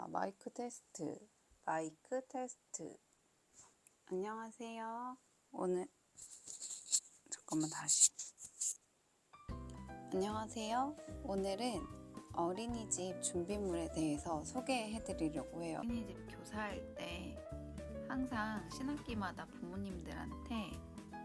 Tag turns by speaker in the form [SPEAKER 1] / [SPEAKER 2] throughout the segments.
[SPEAKER 1] 마이크 테스트. 마이크 테스트. 안녕하세요. 잠깐만 다시. 안녕하세요. 오늘은 어린이집 준비물에 대해서 소개해 드리려고 해요.
[SPEAKER 2] 어린이집 교사할 때 항상 신학기마다 부모님들한테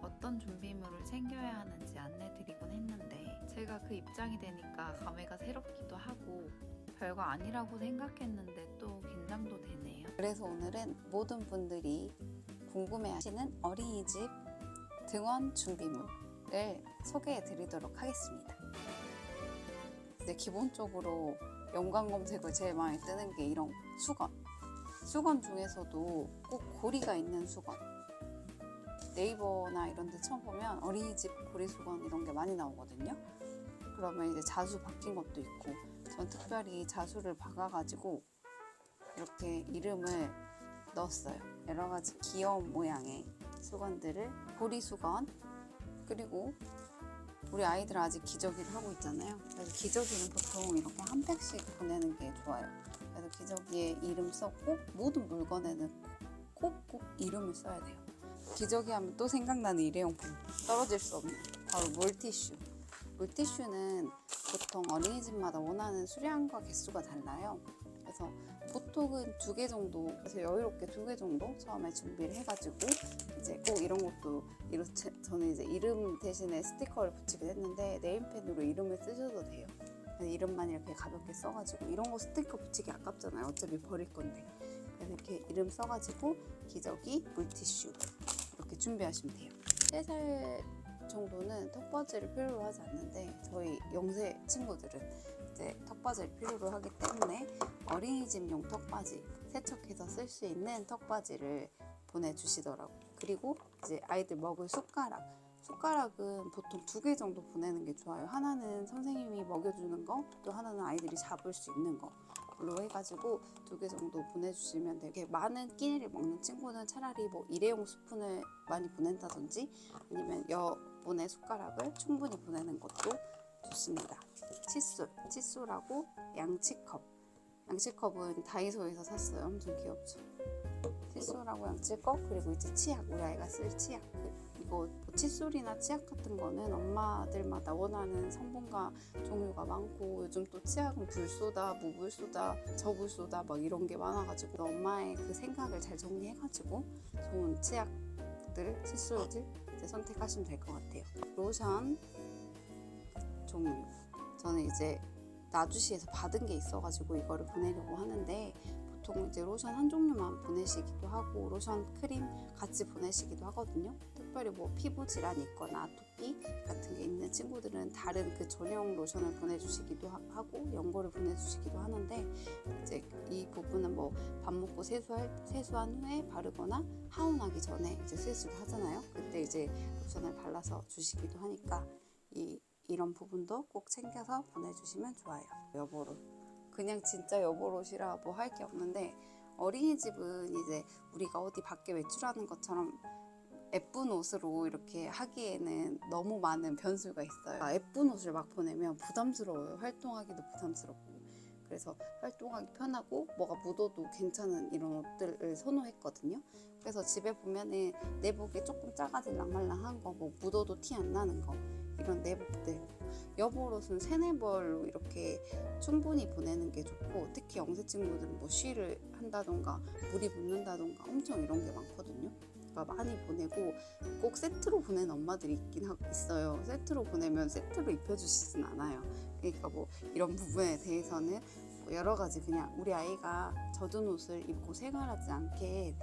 [SPEAKER 2] 어떤 준비물을 챙겨야 하는지 안내 드리곤 했는데 제가 그 입장이 되니까 감회가 새롭기도 하고 별거 아니라고 생각했는데 또 긴장도 되네요.
[SPEAKER 1] 그래서 오늘은 모든 분들이 궁금해하시는 어린이집 등원 준비물을 소개해 드리도록 하겠습니다. 이제 기본적으로 연관 검색을 제일 많이 뜨는 게 이런 수건 중에서도 꼭 고리가 있는 수건. 네이버나 이런 데 처음 보면 어린이집 고리 수건 이런 게 많이 나오거든요. 그러면 이제 자수 박힌 것도 있고, 전 특별히 자수를 박아가지고 이렇게 이름을 넣었어요. 여러 가지 귀여운 모양의 수건들을, 고리 수건, 그리고 우리 아이들 아직 기저귀를 하고 있잖아요. 그래서 기저귀는 보통 이렇게 한 팩씩 보내는 게 좋아요. 그래서 기저귀에 이름 써고 모든 물건에는 꼭 이름을 써야 돼요. 기저귀 하면 또 생각나는 일회용품, 떨어질 수 없는 바로 물티슈. 물티슈는 보통 어린이집마다 원하는 수량과 개수가 달라요. 그래서 보통은 2개 정도, 그래서 여유롭게 2개 정도 처음에 준비를 해가지고, 이제 꼭 이런 것도 저는 이제 이름 대신에 스티커를 붙이긴 했는데 네임펜으로 이름을 쓰셔도 돼요. 이름만 이렇게 가볍게 써가지고, 이런 거 스티커 붙이기 아깝잖아요. 어차피 버릴 건데. 그래서 이렇게 이름 써가지고 기저귀, 물티슈 이렇게 준비하시면 돼요. 3살 정도는 턱받이를 필요로 하지 않는데, 저희 영세 친구들은 이제 턱받이를 필요로 하기 때문에 어린이집용 턱받이, 세척해서 쓸 수 있는 턱받이를 보내주시더라고요. 그리고 이제 아이들 먹을 숟가락은 보통 2개 정도 보내는 게 좋아요. 하나는 선생님이 먹여주는 거, 또 하나는 아이들이 잡을 수 있는 거로 해가지고 2개 정도 보내주시면 되게, 많은 끼니를 먹는 친구는 차라리 뭐 일회용 스푼을 많이 보낸다든지, 아니면 여분의 숟가락을 충분히 보내는 것도 좋습니다. 칫솔하고 양치컵은 다이소에서 샀어요. 엄청 귀엽죠. 칫솔하고 양치컵, 그리고 이제 치약, 우리 아이가 쓸 치약. 이거 뭐 칫솔이나 치약 같은 거는 엄마들마다 원하는 성분과 종류가 많고, 요즘 또 치약은 불소다, 무불소다, 저불소다 막 이런 게 많아가지고, 엄마의 그 생각을 잘 정리해가지고 좋은 치약들, 칫솔들 이제 선택하시면 될 것 같아요. 로션 종류, 저는 이제 나주시에서 받은 게 있어가지고 이거를 보내려고 하는데, 보통 이제 로션 한 종류만 보내시기도 하고 로션 크림 같이 보내시기도 하거든요. 특별히 뭐 피부 질환이 있거나 아토피 같은 게 있는 친구들은 다른 그 전용 로션을 보내주시기도 하고 연고를 보내주시기도 하는데, 이제 이 부분은 뭐 밥 먹고 세수한 후에 바르거나 하원하기 전에 이제 세수를 하잖아요. 그때 이제 로션을 발라서 주시기도 하니까 이런 부분도 꼭 챙겨서 보내주시면 좋아요. 여보로 그냥 진짜 여보롯이라 뭐 할 게 없는데, 어린이집은 이제 우리가 어디 밖에 외출하는 것처럼 예쁜 옷으로 이렇게 하기에는 너무 많은 변수가 있어요. 예쁜 옷을 막 보내면 부담스러워요. 활동하기도 부담스럽고. 그래서 활동하기 편하고 뭐가 묻어도 괜찮은 이런 옷들을 선호했거든요. 그래서 집에 보면은 내복이 조금 작아질랑 말랑한 거, 뭐 묻어도 티 안 나는 거, 이런 내복들, 여보옷은 3-4벌로 이렇게 충분히 보내는 게 좋고, 특히 영세 친구들은 뭐 쉬를 한다던가 물이 붓는다던가 엄청 이런 게 많거든요. 그러니까 많이 보내고, 꼭 세트로 보내는 엄마들이 있어요. 세트로 보내면 세트로 입혀주시진 않아요. 그러니까 뭐 이런 부분에 대해서는 뭐 여러 가지, 그냥 우리 아이가 젖은 옷을 입고 생활하지 않게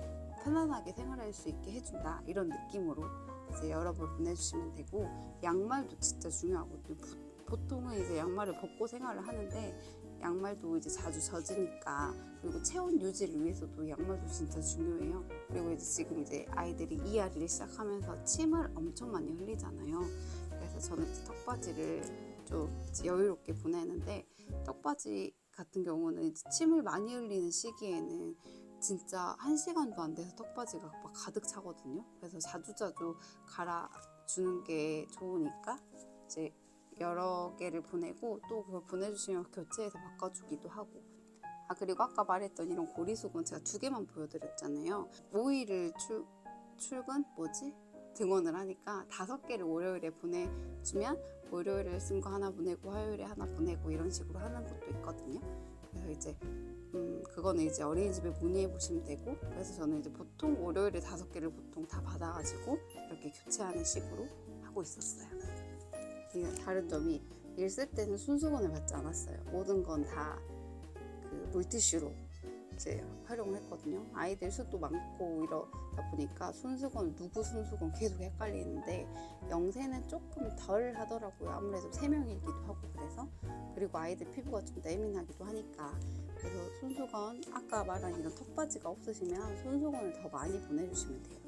[SPEAKER 1] 편안하게 생활할 수 있게 해준다, 이런 느낌으로 이제 여러 벌 보내주시면 되고, 양말도 진짜 중요하거든요. 보통은 이제 양말을 벗고 생활을 하는데, 양말도 이제 자주 젖으니까, 그리고 체온 유지를 위해서도 양말도 진짜 중요해요. 그리고 이제 지금 이제 아이들이 이앓이를 시작하면서 침을 엄청 많이 흘리잖아요. 그래서 저는 이제 턱받이를 좀 여유롭게 보내는데, 턱받이 같은 경우는 이제 침을 많이 흘리는 시기에는 진짜 1시간도 안 돼서 턱받이가 막 가득 차거든요. 그래서 자주자주 갈아주는 게 좋으니까 이제 여러 개를 보내고, 또 그걸 보내주시면 교체해서 바꿔주기도 하고 그리고 아까 말했던 이런 고리수건 제가 2개만 보여드렸잖아요. 5일을 출근 등원을 하니까 5개를 월요일에 보내주면 월요일에 쓴 거 하나 보내고 화요일에 하나 보내고 이런 식으로 하는 것도 있거든요. 그래서 이제 그거는 이제 어린이집에 문의해 보시면 되고, 그래서 저는 이제 보통 월요일에 5개를 보통 다 받아가지고 이렇게 교체하는 식으로 하고 있었어요. 이게 다른 점이 일 쓸 때는 손수건을 받지 않았어요. 모든 건 다 그 물티슈로 이제 활용을 했거든요. 아이들 수도 많고 이러다 보니까 누구 손수건 계속 헷갈리는데, 영세는 조금 덜 하더라고요. 아무래도 3명이기도 하고 그래서. 그리고 아이들 피부가 좀 예민하기도 하니까. 그래서 손수건, 아까 말한 이런 턱받이가 없으시면 손수건을 더 많이 보내주시면 돼요.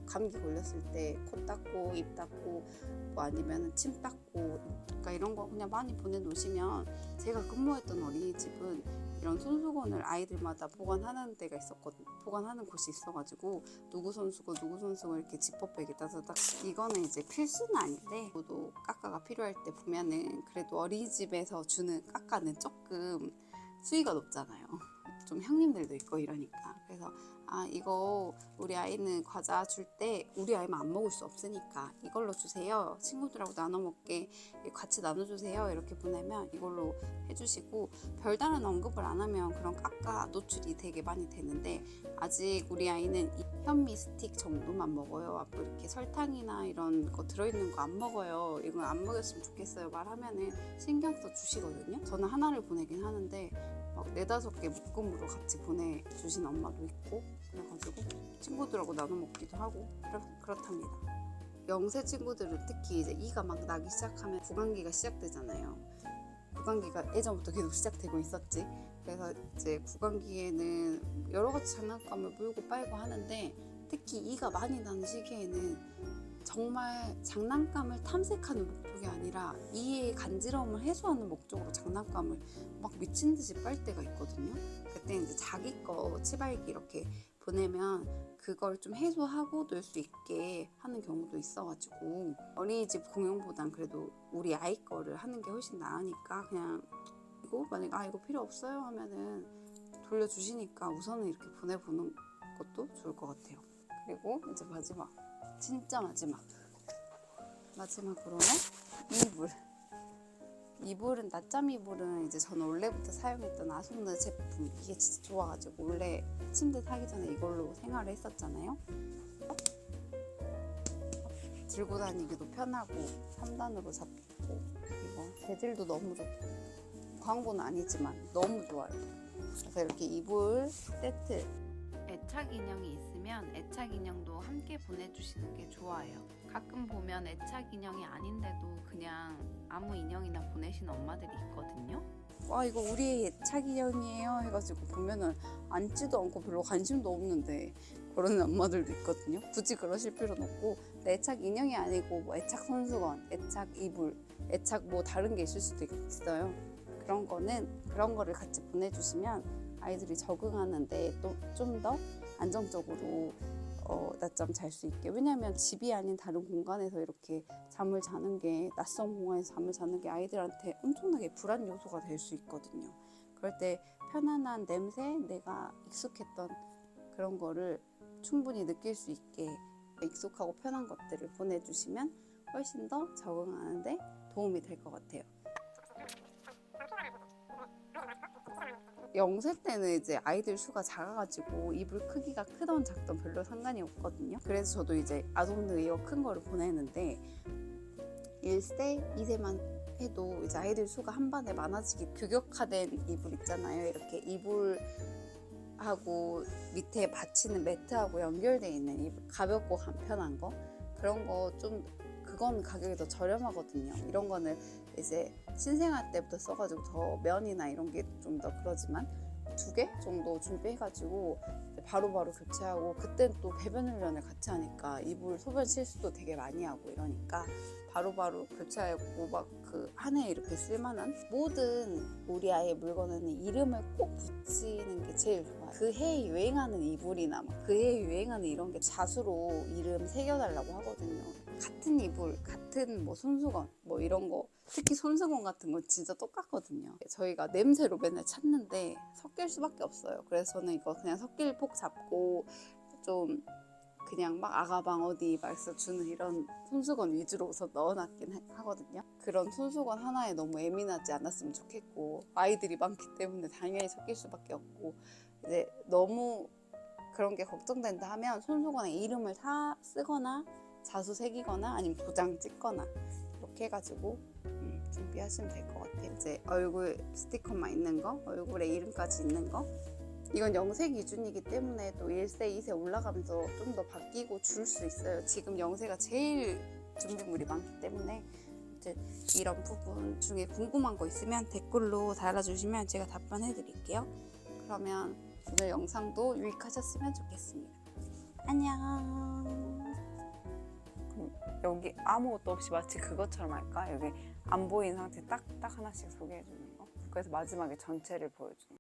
[SPEAKER 1] 감기 걸렸을 때 코 닦고 입 닦고 뭐 아니면 침 닦고, 그러니까 이런 거 그냥 많이 보내놓으시면, 제가 근무했던 어린이집은 이런 손수건을 아이들마다 보관하는 데가 있었거든요. 보관하는 곳이 있어가지고 누구 손수건 이렇게 지퍼백에 따다닥. 이거는 이제 필수는 아닌데, 저도 까까가 필요할 때 보면은 그래도 어린이집에서 주는 까까는 조금 수위가 높잖아요. 좀 형님들도 있고 이러니까. 그래서 이거 우리 아이는 과자 줄 때 우리 아이만 안 먹을 수 없으니까 이걸로 주세요. 친구들하고 나눠 먹게 같이 나눠주세요. 이렇게 보내면 이걸로 해주시고, 별다른 언급을 안 하면 그런 까까 노출이 되게 많이 되는데, 아직 우리 아이는 현미 스틱 정도만 먹어요. 앞으로 이렇게 설탕이나 이런 거 들어있는 거 안 먹어요. 이건 안 먹였으면 좋겠어요. 말하면은 신경 써 주시거든요. 저는 하나를 보내긴 하는데 막 4-5개 묶음으로 같이 보내주신 엄마도 있고, 그래가지고 친구들하고 나눠 먹기도 하고 그렇답니다. 영세 친구들은 특히 이제 이가 막 나기 시작하면 구강기가 시작되잖아요. 구강기가 예전부터 계속 시작되고 있었지. 그래서 이제 구강기에는 여러 가지 장난감을 물고 빨고 하는데, 특히 이가 많이 나는 시기에는 정말 장난감을 탐색하는 목적이 아니라 이의 간지러움을 해소하는 목적으로 장난감을 막 미친 듯이 빨 때가 있거든요. 그때 이제 자기 거 치발기 이렇게 보내면 그걸 좀 해소하고 놀 수 있게 하는 경우도 있어가지고, 어린이집 공용보단 그래도 우리 아이 거를 하는 게 훨씬 나으니까, 그냥 이거 만약에 이거 필요 없어요 하면은 돌려주시니까 우선은 이렇게 보내보는 것도 좋을 것 같아요. 그리고 이제 진짜 마지막으로는 이불은 낮잠 이불은 이제 저는 원래부터 사용했던 아송느 제품, 이게 진짜 좋아가지고 원래 침대 사기 전에 이걸로 생활을 했었잖아요. 들고 다니기도 편하고 3단으로 잡고, 이거 재질도 너무 좋고, 광고는 아니지만 너무 좋아요. 그래서 이렇게 이불 세트,
[SPEAKER 2] 애착 인형이 있으면 애착 인형도 함께 보내주시는 게 좋아요. 가끔 보면 애착 인형이 아닌데도 그냥 아무 인형이나 보내시는 엄마들이 있거든요.
[SPEAKER 1] 이거 우리 애착 인형이에요 해가지고 보면은 앉지도 않고 별로 관심도 없는데 그러는 엄마들도 있거든요. 굳이 그러실 필요는 없고, 내 애착 인형이 아니고 뭐 애착 손수건, 애착 이불, 애착 뭐 다른 게 있을 수도 있어요. 그런 거를 같이 보내주시면 아이들이 적응하는데 또 좀 더 안정적으로 낮잠 잘 수 있게. 왜냐하면 집이 아닌 다른 공간에서 이렇게 잠을 자는 게, 낯선 공간에서 잠을 자는 게 아이들한테 엄청나게 불안 요소가 될 수 있거든요. 그럴 때 편안한 냄새, 내가 익숙했던 그런 거를 충분히 느낄 수 있게 익숙하고 편한 것들을 보내주시면 훨씬 더 적응하는데 도움이 될 것 같아요. 영세 때는 이제 아이들 수가 작아가지고 이불 크기가 크던 작던 별로 상관이 없거든요. 그래서 저도 이제 아동들 이거 큰 거를 보내는데, 1세, 2세만 해도 이제 아이들 수가 한 반에 많아지기, 규격화된 이불 있잖아요. 이렇게 이불하고 밑에 받치는 매트하고 연결되어 있는 이불, 가볍고 간편한 거, 그런 거 그건 가격이 더 저렴하거든요. 이런 거는 이제 신생아 때부터 써가지고 더 면이나 이런 게 좀 더 그러지만 2개 정도 준비해가지고 바로바로 교체하고, 그땐 또 배변 훈련을 같이 하니까 이불 소변 실수도 되게 많이 하고 이러니까 바로바로 교체하고, 막 그 한 해 이렇게 쓸만한 모든 우리 아이의 물건에는 이름을 꼭 붙이는 게 제일 좋아요. 그 해에 유행하는 이불이나 막 그 해에 유행하는 이런 게 자수로 이름 새겨달라고 하거든요. 같은 이불, 같은 뭐 손수건 뭐 이런 거, 특히 손수건 같은 건 진짜 똑같거든요. 저희가 냄새로 맨날 찾는데 섞일 수밖에 없어요. 그래서 저는 이거 그냥 섞일 폭 잡고 좀 그냥 막 아가방 어디 말서 주는 이런 손수건 위주로 우선 넣어놨긴 하거든요. 그런 손수건 하나에 너무 예민하지 않았으면 좋겠고, 아이들이 많기 때문에 당연히 섞일 수밖에 없고, 이제 너무 그런 게 걱정된다 하면 손수건에 이름을 쓰거나 자수 새기거나 아니면 도장 찍거나 이렇게 해가지고 준비하시면 될 것 같아요. 이제 얼굴 스티커만 있는 거, 얼굴에 이름까지 있는 거. 이건 영세 기준이기 때문에 또 1세, 2세 올라가면서 좀 더 바뀌고 줄 수 있어요. 지금 영세가 제일 준비물이 많기 때문에 이제 이런 부분 중에 궁금한 거 있으면 댓글로 달아주시면 제가 답변해 드릴게요. 그러면 오늘 영상도 유익하셨으면 좋겠습니다. 안녕. 여기 아무것도 없이 마치 그것처럼 할까? 여기 안 보이는 상태 딱 하나씩 소개해 주는 거. 그래서 마지막에 전체를 보여주는 거.